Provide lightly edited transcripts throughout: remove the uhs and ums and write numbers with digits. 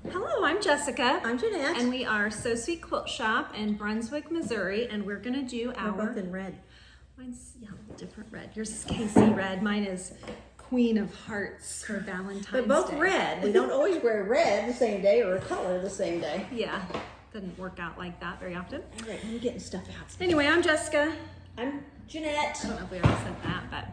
Hello, I'm Jessica. I'm Jeanette. And we are So Sweet Quilt Shop in Brunswick, Missouri, and we're gonna do our... We're both in red. Mine's, yeah, a little different red. Yours is Casey red. Mine is Queen of Hearts for Valentine's Day. But both red. We don't always wear red the same day or a color the same day. Yeah, doesn't work out like that very often. All right, I'm getting stuff out. Anyway, I'm Jessica. I'm Jeanette. I don't know if we already said that, but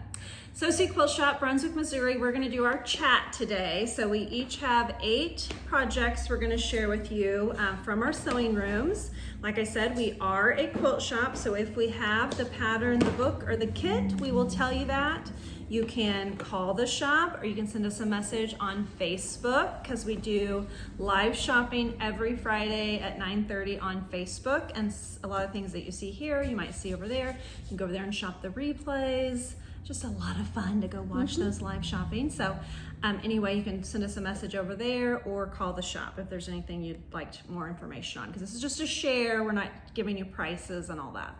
So Sweet Quilt Shop, Brunswick, Missouri. We're going to do our chat today. So we each have 8 projects we're going to share with you from our sewing rooms. Like I said, we are a quilt shop, so if we have the pattern, the book, or the kit, we will tell you that. You can call the shop or you can send us a message on Facebook because we do live shopping every Friday at 9:30 on Facebook, and a lot of things that you see here, you might see over there. You can go over there and shop the replays. Just a lot of fun to go watch those live shopping. So anyway, you can send us a message over there or call the shop if there's anything you'd like more information on, because this is just a share. We're not giving you prices and all that.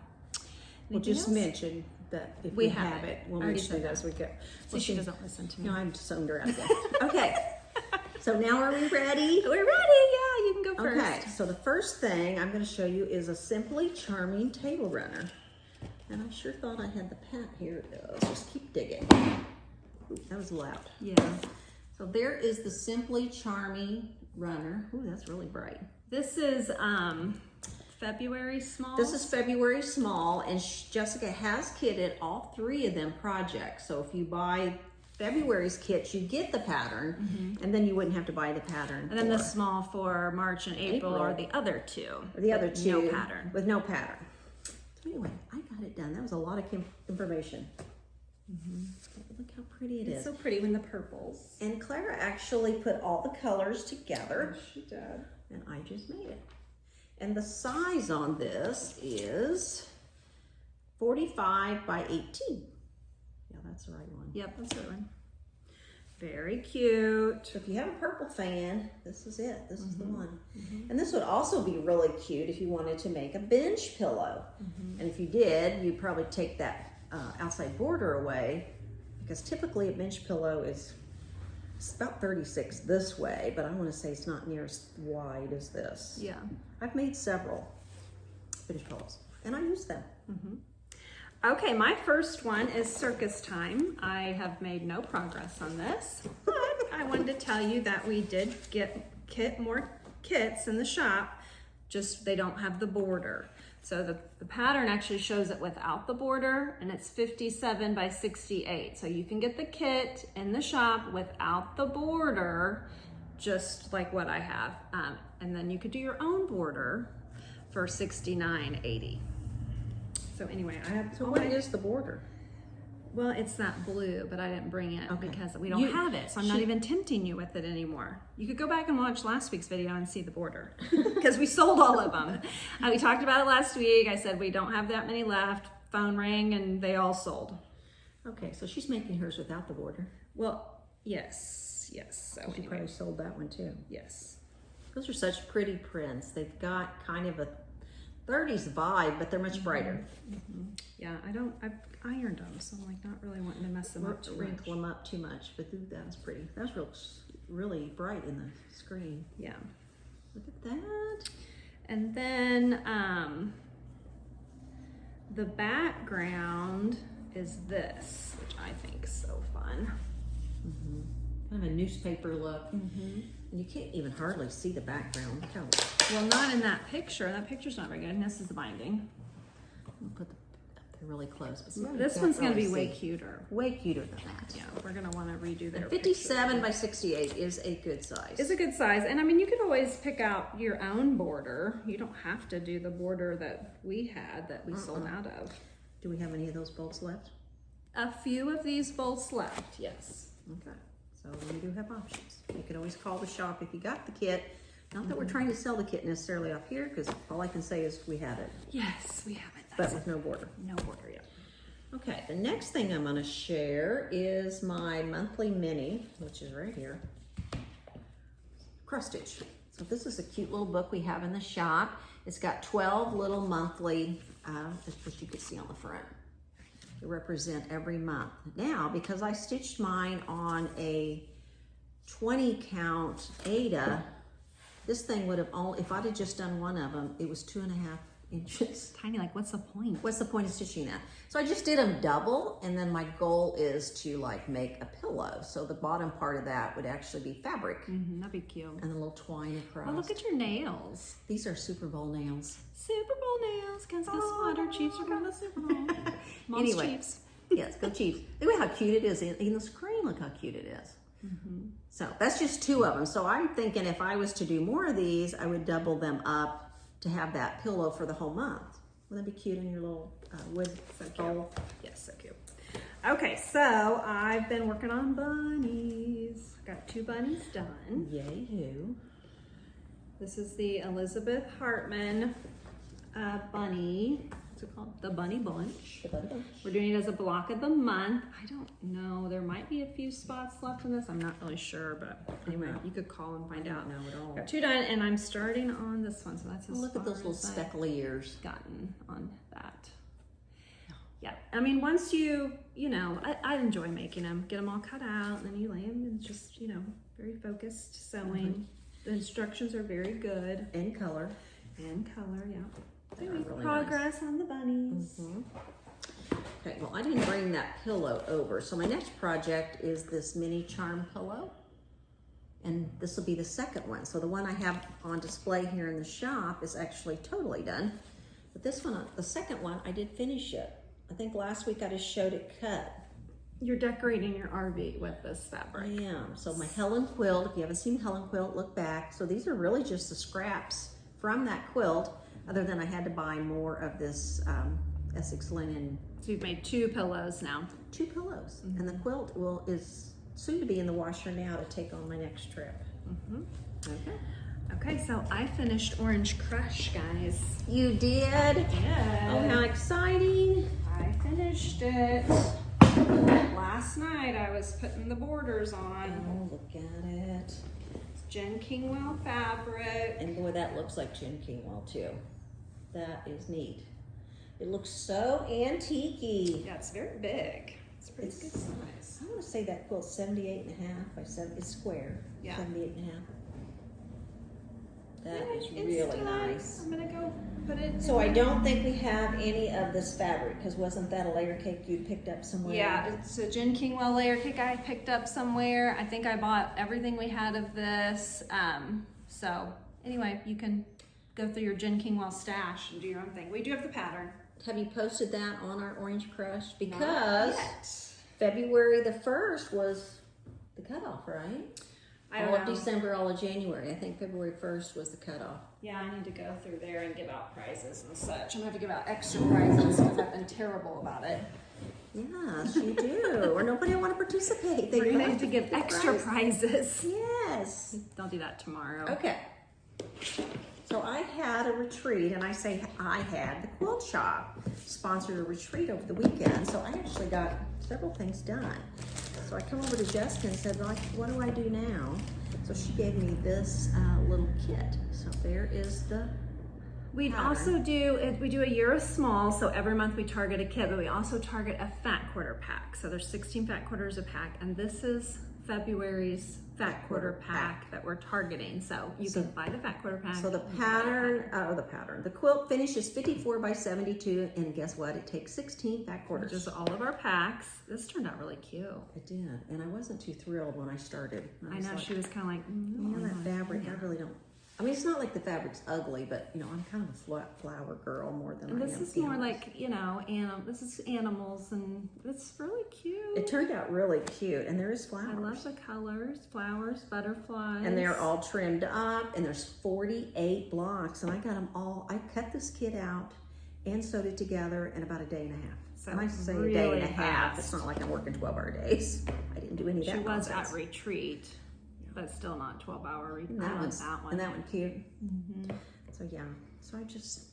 We'll just mention that if we have it, we'll mention it as we go. So she doesn't listen to me. No, I'm just under out again. Okay, so now are we ready? We're ready, yeah, you can go first. Okay, so the first thing I'm going to show you is a Simply Charming table runner. And I sure thought I had the pat. Here it goes. Just keep digging. Ooh, that was loud. Yeah. So there is the Simply Charming runner. Ooh, that's really bright. This is February small. This is February small, and Jessica has kitted all 3 of them projects. So if you buy February's kit, you get the pattern, and then you wouldn't have to buy the pattern. And then the small for March and April, or the other 2. Or the other 2. No pattern. With no pattern. So anyway, I got it done. That was a lot of information. Look how pretty it is. It's so pretty when the purples. And Clara actually put all the colors together. She did. And I just made it. And the size on this is 45 by 18. Yeah, that's the right one. Yep, that's the right one. Very cute. So if you have a purple fan, this is it. This is the one. And this would also be really cute if you wanted to make a bench pillow. And if you did, you'd probably take that outside border away, because typically a bench pillow is about 36 this way, but I want to say it's not near as wide as this. Yeah. I've made several bench pillows, and I use them. Okay, my first one is Circus Time. I have made no progress on this, but I wanted to tell you that we did get more kits in the shop, just they don't have the border. So the pattern actually shows it without the border, and it's 57 by 68. So you can get the kit in the shop without the border, just like what I have. And then you could do your own border for $69.80. So anyway, I have. So what is the border? Well, it's that blue, but I didn't bring it because we don't You- have it. So I'm not even tempting you with it anymore. You could go back and watch last week's video and see the border, because we sold all of them. We talked about it last week. I said we don't have that many left. Phone rang and they all sold. Okay, so she's making hers without the border. Well, yes. So She anyway, probably sold that one too. yes. Those are such pretty prints. They've got kind of a 30s vibe, but they're much brighter. Yeah, I've ironed them, so I'm like not really wanting to mess them up too much. Wrinkle them up too much, but ooh, that was pretty. That was really bright in the screen. Yeah. Look at that. And then the background is this, which I think is so fun. Kind of a newspaper look. And you can't even hardly see the background. Look how, Well, not in that picture. That picture's not very good. And this is the binding. I'll put up there really close. But see, This you one's can't going to be really way see. cuter. Way cuter than that. Yeah, we're going to want to redo their 57 by 68 is a good size. It's a good size. And I mean, you could always pick out your own border. You don't have to do the border that we had that we sold out of. Do we have any of those bolts left? A few of these bolts left, yes. Okay, so we do have options. You can always call the shop if you got the kit. Not that we're trying to sell the kit necessarily off here, because all I can say is we have it, Yes, we have it. but with no border. No border yet. Okay, the next thing I'm going to share is my monthly mini, which is right here. Cross stitch. So this is a cute little book we have in the shop. It's got 12 little monthly, as you can see on the front. They represent every month. Now, because I stitched mine on a 20 count Ada, This thing would have only, if I'd have just done one of them, it was 2.5 inches. Tiny, like what's the point? What's the point of stitching that? So I just did them double, and then my goal is to like make a pillow. So the bottom part of that would actually be fabric. That'd be cute. And a little twine across. Oh, look at your nails. These are Super Bowl nails. Super Bowl nails. Kansas Water Chiefs are going to the Super Bowl. Mom's Anyway. Chiefs. Yes, go Chiefs. Look at how cute it is. Even the screen, look how cute it is. So that's just 2 of them. So I'm thinking if I was to do more of these, I would double them up to have that pillow for the whole month. Wouldn't that be cute in your little wood bowl? Yes, so cute. Okay, so I've been working on bunnies. Got 2 bunnies done. Yay, who? This is the Elizabeth Hartman bunny. What's it called? The Bunny Bunch. The Bunny Bunch. We're doing it as a block of the month. I don't know. There might be a few spots left in this. I'm not really sure, but anyway, you could call and find out. No, at all. Got 2 done, and I'm starting on this one. So that's as Look at those little far as speckly ears. I've gotten on that. Yeah, I mean, once you know, I enjoy making them. Get them all cut out, and then you lay them and just, you know, very focused sewing. The instructions are very good. In color. And color, yeah. They are Doing really progress on the bunnies. Okay, well, I didn't bring that pillow over. So my next project is this mini charm pillow. And this will be the second one. So the one I have on display here in the shop is actually totally done. But this one, the second one, I did finish it. I think last week I just showed it cut. You're decorating your RV with this I fabric. am. So my Helen quilt, if you haven't seen Helen quilt, look back. So these are really just the scraps from that quilt, other than I had to buy more of this Essex linen. So you've made 2 pillows now. 2 pillows. And the quilt is soon to be in the washer now to take on my next trip. Okay. Okay, so I finished Orange Crush, guys. You did? Yeah. Oh, how exciting. I finished it. Last night I was putting the borders on. Oh, look at it. Jen Kingwell fabric. And boy, that looks like Jen Kingwell too. That is neat. It looks so antique-y. Yeah, it's very big. It's pretty It's- good size. I want to say that quilt's 78.5 by 7. It's square. Yeah. 78.5. That Yeah, is it's really done. nice. I'm gonna go put it. So I don't think we have any of this fabric, because wasn't that a layer cake you picked up somewhere? Yeah, it's a Jen Kingwell layer cake I picked up somewhere. I think I bought everything we had of this. So anyway, you can go through your Jen Kingwell stash and do your own thing. We do have the pattern. Have you posted that on our Orange Crush? Not Because yet. February the 1st was the cutoff, right? I All don't of know. December, all of January. I think February 1st was the cutoff. Yeah, I need to go through there and give out prizes and such. I'm gonna have to give out extra prizes because I've been terrible about it. Yes, you do. Or nobody will want to participate. They We're gonna love have to give extra prize. prizes. Yes. I'll do that tomorrow. Okay. So I had a retreat, and I say I had, the quilt shop sponsored a retreat over the weekend. So I actually got several things done. So I come over to Jessica and said, like, what do I do now? So she gave me this little kit. So there is the We pattern. also do, we do a year of small, so every month we target a kit, but we also target a fat quarter pack. So there's 16 fat quarters a pack, and this is February's fat quarter pack that we're targeting. So you can buy the fat quarter pack. So the pattern, the quilt finishes 54 by 72, and guess what? It takes 16 fat quarters. Just all of our packs. This turned out really cute. It did, and I wasn't too thrilled when I started. I was know, like, she was kind of like, yeah, that fabric, I really don't. I mean, it's not like the fabric's ugly, but you know, I'm kind of a flower girl more than and I this am is more animals. like, you know, this is animals, and it's really cute. It turned out really cute, and there is flowers. I love the colors, flowers, butterflies. And they're all trimmed up, and there's 48 blocks, and I got them all. I cut this kit out and sewed it together in about a day and a half. So and I say a day really and a half. fast. It's not like I'm working 12-hour days. I didn't do any of that She was nonsense. at retreat, but still not 12-hour retreat. And that one's that one. and that one cute. So yeah, so I just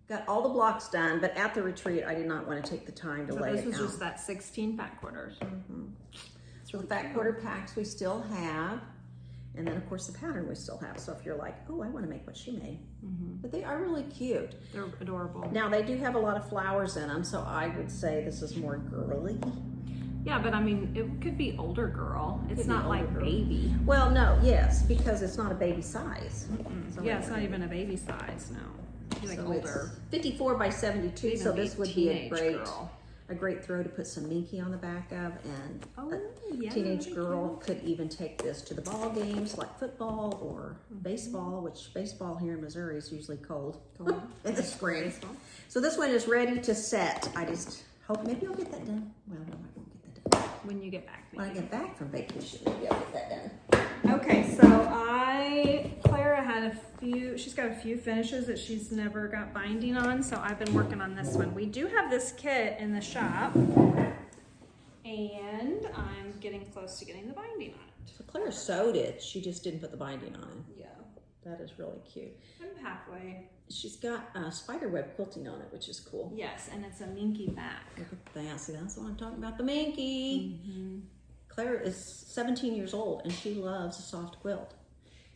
got all the blocks done, but at the retreat, I did not want to take the time to So lay this it was out. just that 16 fat quarters. So the fat quarter packs we still have, and then of course the pattern we still have. So if you're like, oh, I want to make what she made, but they are really cute. They're adorable. Now they do have a lot of flowers in them, so I would say this is more girly. Yeah, but I mean, it could be older girl. It's Could be not older like girl. baby. Well, no, yes, because it's not a baby size. So Yeah, it's not even a baby size, no. It's like so older. it's 54 by 72, Could so even this be would be a teenage great girl. throw to put some Minky on the back of, and Oh, a yeah, teenage that'd be girl could even take this to the ball games like football or baseball, which baseball here in Missouri is usually cold in the spring. Baseball. So this one is ready to set. I just hope maybe I'll get that done. Well, no, I won't get that done. When you get back. When I get back from vacation, maybe I'll get that done. Okay, so Clara had she's got a few finishes that she's never got binding on, so I've been working on this one. We do have this kit in the shop, and I'm getting close to getting the binding on it. So Claire sewed it. She just didn't put the binding on it. Yeah. That is really cute. I'm halfway. She's got spider web quilting on it, which is cool. Yes, and it's a minky back. Look at that. See, that's what I'm talking about, the Minky. Claire is 17 years old, and she loves a soft quilt.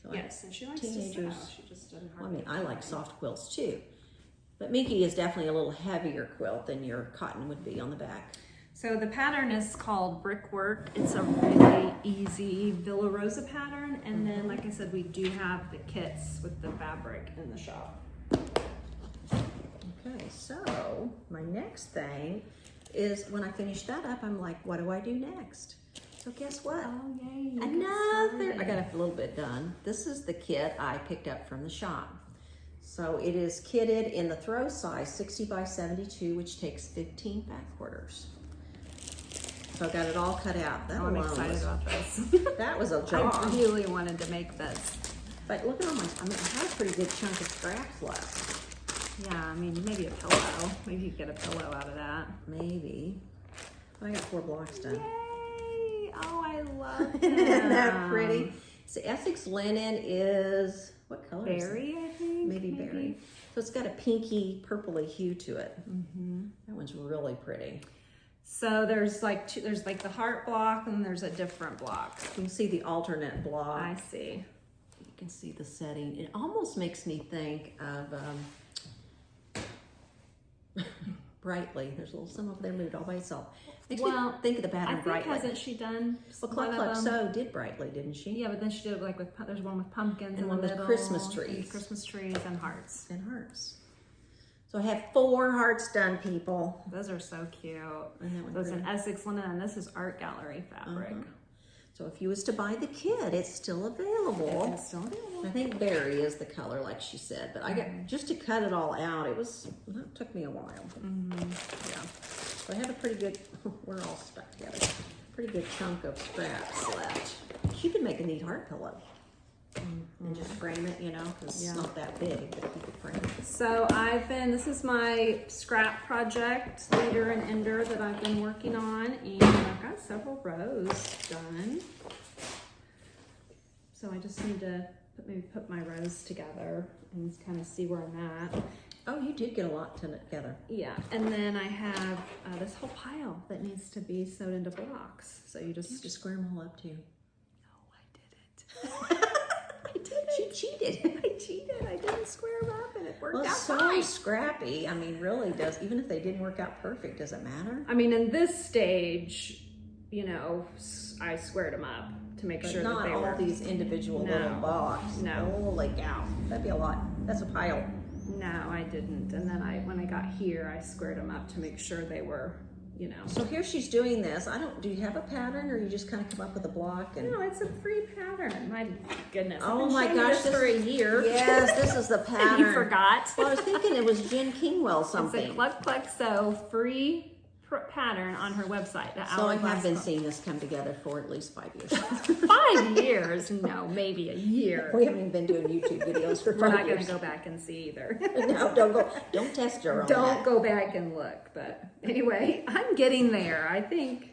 So Yes, and she likes teenagers. to sew. She just doesn't I hardly. mean, I like soft quilts too. But Minky is definitely a little heavier quilt than your cotton would be on the back. So the pattern is called Brickwork. It's a really easy Villa Rosa pattern. And then, like I said, we do have the kits with the fabric in the shop. Okay, so my next thing is when I finish that up, I'm like, what do I do next? So guess what? Oh, yay. I got a little bit done. This is the kit I picked up from the shop. So it is kitted in the throw size 60 by 72, which takes 15 back quarters. So I got it all cut out. That I'm alone excited was, about this. that was a I job. really wanted to make this. But look at all my, I mean, I have a pretty good chunk of scraps left. Yeah, I mean, maybe a pillow. Maybe you could get a pillow out of that. Maybe. I got 4 blocks done. Yay! Oh, I love that. Isn't that pretty? So Essex linen is, what color is it? Berry, I think. Maybe berry. So it's got a pinky purpley hue to it. That one's really pretty. So there's like there's like the heart block and there's a different block. You can see the alternate block. I see. You can see the setting. It almost makes me think of Brightly. There's a little some over there moved all by itself. Makes me think of the I pattern think Brightly. hasn't she done Well, one Cluck of them? So did Brightly, didn't she? Yeah, but then she did it like with there's one with pumpkins And in one the with middle, Christmas trees. and Christmas trees and hearts. And hearts. So I have 4 hearts done, people. Those are so cute. And that one So it's an pretty. Essex linen, and this is art gallery fabric. So if you was to buy the kit, it's still available. It's still available. I think berry is the color, like she said, but I got just to cut it all out. It took me a while. Yeah. So I have a pretty good. We're all stuck together. Pretty good chunk of scraps left. You could make a neat heart pillow and just frame it, you know, because it's not that big, but if you could frame it. So this is my scrap project, leader and ender, that I've been working on, and I've got several rows done. So I just need to put my rows together and kind of see where I'm at. Oh, you did get a lot together. Yeah, and then I have this whole pile that needs to be sewed into blocks. So you You just have to square them all up too. No, I didn't. I didn't. She cheated. I cheated. I didn't square them up, and it worked Well, out so fine. Scrappy. I mean, really does. Even if they didn't work out perfect, does it matter? I mean, in this stage, you know, I squared them up to make But sure not that they all were. these individual No. little blocks. No. Holy cow. That'd be a lot. That's a pile. No, I didn't. And then when I got here, I squared them up to make sure they were, you know. So here she's doing this. Do you have a pattern or you just kind of come up with a block? And No, it's a free pattern. My goodness. I've Oh been my showing you gosh, this for a year. Yes, this is the pattern. You forgot. Well, I was thinking it was Jen Kingwell It's a something. Cluck Cluck Sew free pattern on her website. So I have been seeing this come together for at least 5 years. 5 years? No, maybe a year. We haven't even been doing YouTube videos for 5 years. We're not going to go back and see either. No, don't test her on Don't that. go back and look. But anyway, I'm getting there, I think.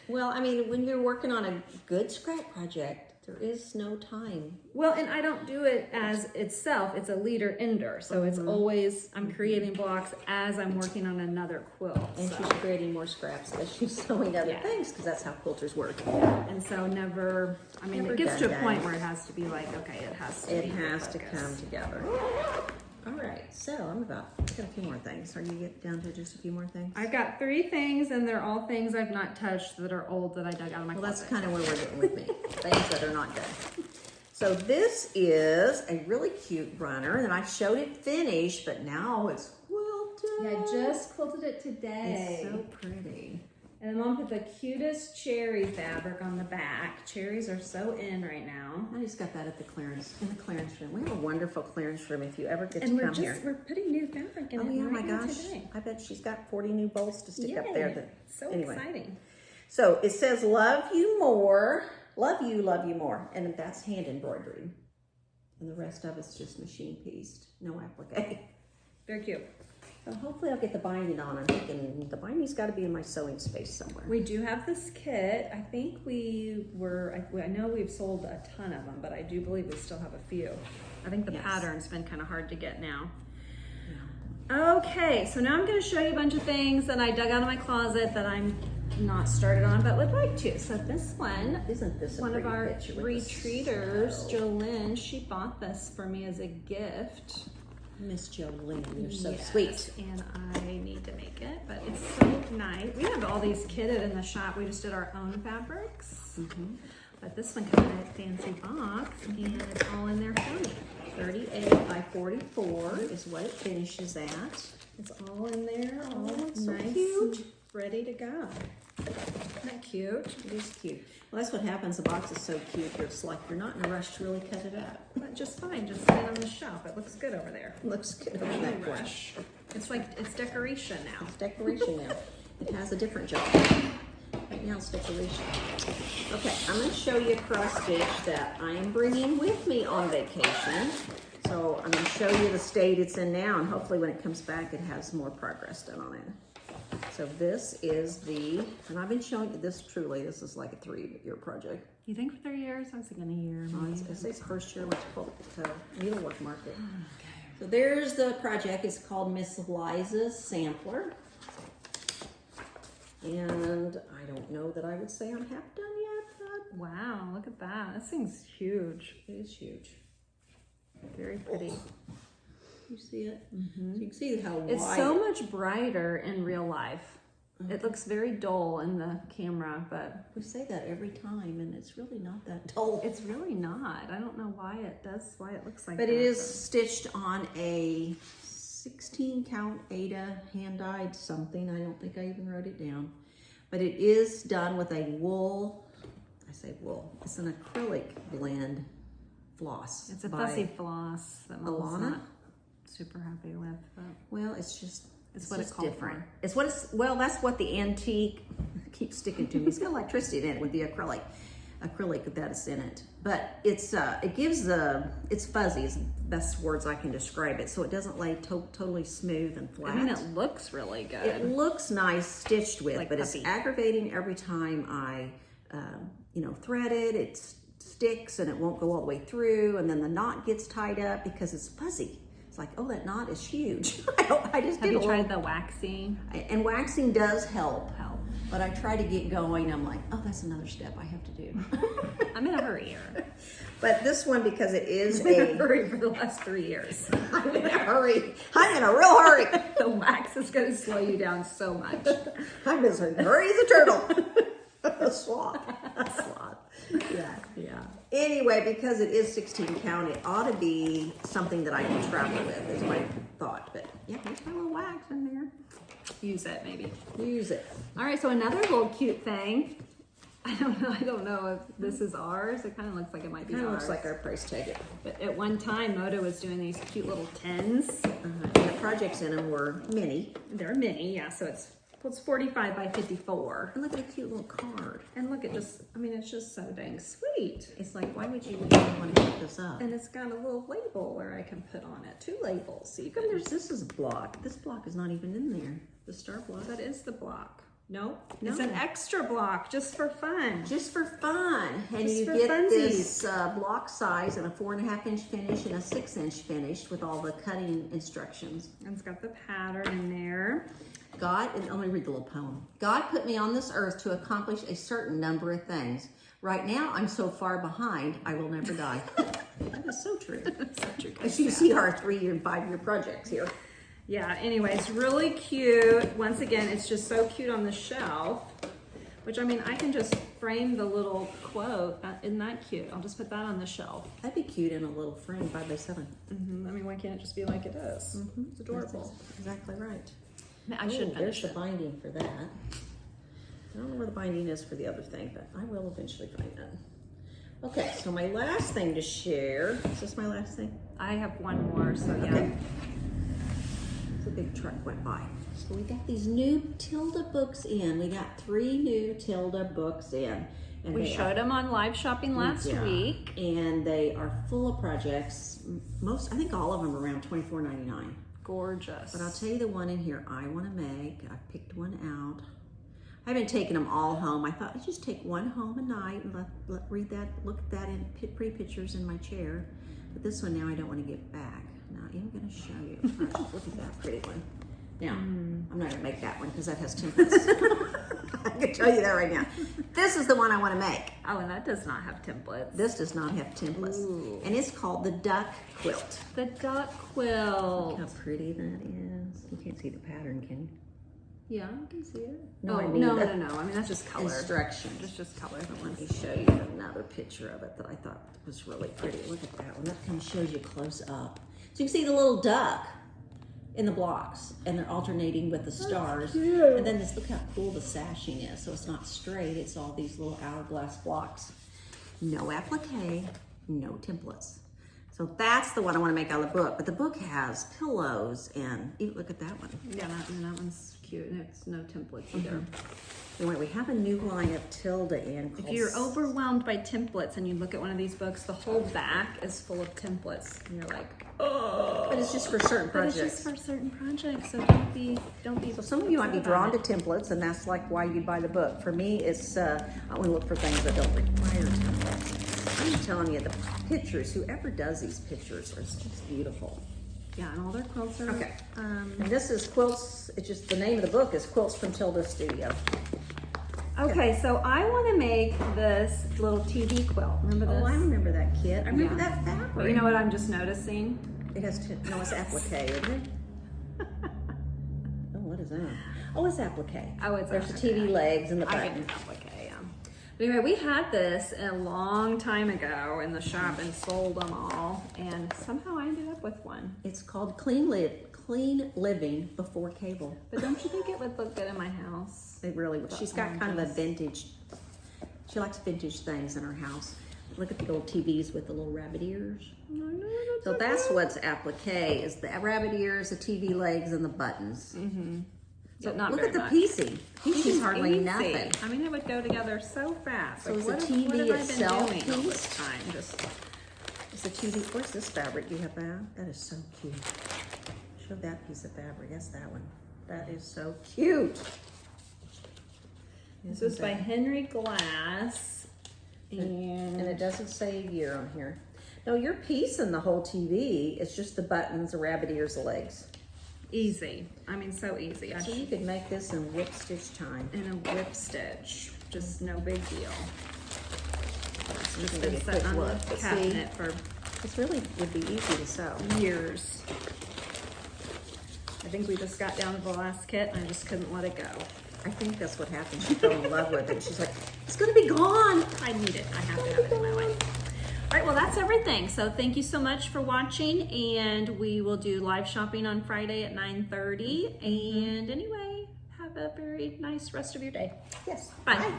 Well, I mean, when you're working on a good scrap project, there is no time. Well, and I don't do it as itself. It's a leader ender. So it's always, I'm creating blocks as I'm working on another quilt. And so. she's creating more scraps as she's sewing other Yeah. things, because that's how quilters work. And so never, Never it gets to a done point that. where it has to be like, okay, it has to It be has to focus. come together. All right, so I got a few more things. Are you get down to just a few more things? I've got 3 things, and they're all things I've not touched that are old that I dug out of my closet. That's kind of where we're getting with me. Things that are not done. So this is a really cute runner, and I showed it finished, but now it's quilted. Yeah, I just quilted it today. It's so pretty. And Mom put the cutest cherry fabric on the back. Cherries are so in right now. I just got that at the clearance room. We have a wonderful clearance room if you ever get And to come here. we're putting new fabric in it. Oh yeah, right my now gosh! today. I bet she's got 40 new bolts to stick up there. So anyway. exciting. So it says, "Love you more, love you more," and that's hand embroidery, and the rest of it's just machine pieced, no applique. Very cute. So hopefully I'll get the binding on. I'm thinking the binding's got to be in my sewing space somewhere. We do have this kit. I think I know we've sold a ton of them, but I do believe we still have a few. I think the pattern's been kind of hard to get now. Yeah. Okay, so now I'm going to show you a bunch of things that I dug out of my closet that I'm not started on, but would like to. So this one, isn't this one of our retreaters, Jolynn, she bought this for me as a gift. Miss Jolynn, you're so Yes, sweet. and I need to make it, but it's so nice. We have all these kitted in the shop. We just did our own fabrics. But this one comes in a fancy box, and it's all in there for me. 38 by 44 is what it finishes at. It's all in there, all it's so nice, cute. and ready to go. Isn't that cute? It is cute. Well, that's what happens. The box is so cute. It's like you're not in a rush to really cut it up. But just fine, just sit on the shelf. It looks good over there. It looks good over No that corner. rush. It's like, it's decoration now. It's decoration now. It has a different job. Right now it's decoration. Okay, I'm going to show you a cross stitch that I am bringing with me on vacation. So I'm going to show you the state it's in now, and hopefully when it comes back it has more progress done on it. So this is and I've been showing you this truly, this is like a 3-year project. You think for 3 years? I was thinking a year. It's first year with needlework market. So there's the project. It's called Miss Liza's Sampler. And I don't know that I would say I'm half done yet, but Wow, look at that. This thing's huge. it is huge. Very pretty. You see it? So you can see how wide. It's so much brighter in real life. It looks very dull in the camera, but We say that every time, and it's really not that dull. it's really not. I don't know why it looks like But that. it is stitched on a 16 count Ada hand-dyed something. I don't think I even wrote it down. But it is done with a wool, I say wool, it's an acrylic blend floss. It's a by fussy floss that Mom's Alana? not super happy with. But Well, it's just, It's what it called different. for. It's what it's, well, that's what the antique keeps sticking to me. It's got electricity in it with the acrylic that is in it. But it's, it gives it's fuzzy is the best words I can describe it. So it doesn't lay totally smooth and flat. I mean, it looks really good. It looks nice stitched with, Like but puppy. it's aggravating every time I, thread it. It sticks and it won't go all the way through, and then the knot gets tied up because it's fuzzy. It's like, oh, that knot is huge. I just Have did you a little, tried the waxing? and waxing does help. Help. But I try to get going. I'm like, oh, that's another step I have to do. I'm in a hurry here. But this one, because it is I've been in a hurry for the last 3 years. I'm in a hurry. I'm in a real hurry. The wax is going to slow you down so much. I'm as hurry as a turtle. A sloth. Yeah. Anyway, because it is 16 count, it ought to be something that I can travel with, is my thought. But yeah, there's my little wax in there. Use it, maybe. Use it. All right, so another little cute thing. I don't know if this is ours. It kind of looks like it might be Kind of ours. looks like our price tag. But at one time, Moda was doing these cute little tins. And the projects in them were mini. They're mini, yeah. So it's 45 by 54. And look at a cute little card. And look, it's just so dang sweet. It's like, why would you even want to pick this up? And it's got a little label where I can put on it. 2 labels. So you can, This is a block. This block is not even in there. The star block. that is the block. Nope. No. It's an extra block just for fun. Just for fun. And Just you for get funsies. this block size and a 4.5 inch finish and a 6 inch finish with all the cutting instructions. And it's got the pattern in there. God, and let me read the little poem. God put me on this earth to accomplish a certain number of things. Right now, I'm so far behind, I will never die. That is so true. So true. As you see our 3-year and 5-year projects here. Yeah, anyways, really cute. Once again, it's just so cute on the shelf, which I mean, I can just frame the little quote. Isn't that cute? I'll just put that on the shelf. That'd be cute in a little frame 5x7. I mean, why can't it just be like it is? It's adorable. That's exactly right. I should There's finish the it. binding for that. I don't know where the binding is for the other thing, but I will eventually find that. Okay, so my last thing to share. Is this my last thing? I have one more, so yeah. Okay. The big truck went by. So we got these new Tilda books in. We got 3 new Tilda books in. And We they showed them on live shopping last Yeah. week. And they are full of projects. I think all of them are around $24.99. Gorgeous. But I'll tell you the one in here I want to make. I picked one out. I haven't taken them all home. I thought I'd just take one home a night and look at that in pre-pictures in my chair. But this one now I don't want to give back. Now I'm going to show you. First. Look at that pretty one. Now, I'm not going to make that one because that has templates. I can tell you that right now. This is the one I want to make. Oh, and that does not have templates. This does not have templates. Ooh. And it's called the Duck Quilt. The duck quilt. Look how pretty that is. You can't see the pattern, can you? Yeah, I can see it. No, I oh, mean no. the I mean, that's just color. Instructions. It's just color. Let me show you another picture of it that I thought was really pretty. Look at that one. That kind of shows you close up. So you can see the little duck in the blocks, and they're alternating with the stars. And then look how cool the sashing is. So it's not straight. It's all these little hourglass blocks. No applique, no templates. So that's the one I want to make out of the book. But the book has pillows and look at that one. Yeah, that one's cute. And it's no templates either. Anyway, we have a new line of Tilda in. If you're overwhelmed by templates and you look at one of these books, the whole back is full of templates, and you're like, oh. But it's just for certain But projects. it's just for certain projects, so don't be. So some of you might be upset drawn about to templates, and that's like why you buy the book. For me, it's I want to look for things that don't require templates. I'm telling you, the pictures, whoever does these pictures, are just beautiful. it. Yeah, and all their quilts are. Okay. And this is Quilts. It's just the name of the book is Quilts from Tilda Studio. Okay, so I want to make this little TV quilt. Remember this? Oh, I remember that kit. I remember Yeah. that fabric. But you know what I'm just noticing? It has no, it's applique, isn't it? Oh, what is that? Oh, it's applique. Oh, it's There's the applique. TV legs and the I button. get applique, yeah. But anyway, we had this a long time ago in the shop and sold them all, and somehow I ended up with one. It's called Clean Living Before Cable. But don't you think it would look good in my house? It really would. She's got kind of a vintage, she likes vintage things in her house. Look at the old TVs with the little rabbit ears. So that's what's applique, is the rabbit ears, the TV legs, and the buttons. But not Look very at the much. piecing. Piecing's hardly Easy. nothing. I mean, it would go together so fast. So Like, is the what TV have I been itself doing all this pieced? time? Just It's a TV. Where's this fabric you have out? That is so cute. Show that piece of fabric. That's that one. That is so cute. this was by Henry Glass, And and it doesn't say a year on here. No, you're piecing the whole TV. It's just the buttons, the rabbit ears, the legs. easy. I mean, so easy. So you could make this in whip stitch time. In a whip stitch, just no big deal. You It's can been get a sitting quick on look. the But see, cabinet for this really would be easy to sew. years. I think we just got down to the last kit and I just couldn't let it go. I think that's what happened. She fell in love with it. She's like, it's gonna be gone. I need it. I have to have it in my life. All right, well, that's everything. So thank you so much for watching, and we will do live shopping on Friday at 9:30. And anyway, have a very nice rest of your day. Yes. Bye. Bye.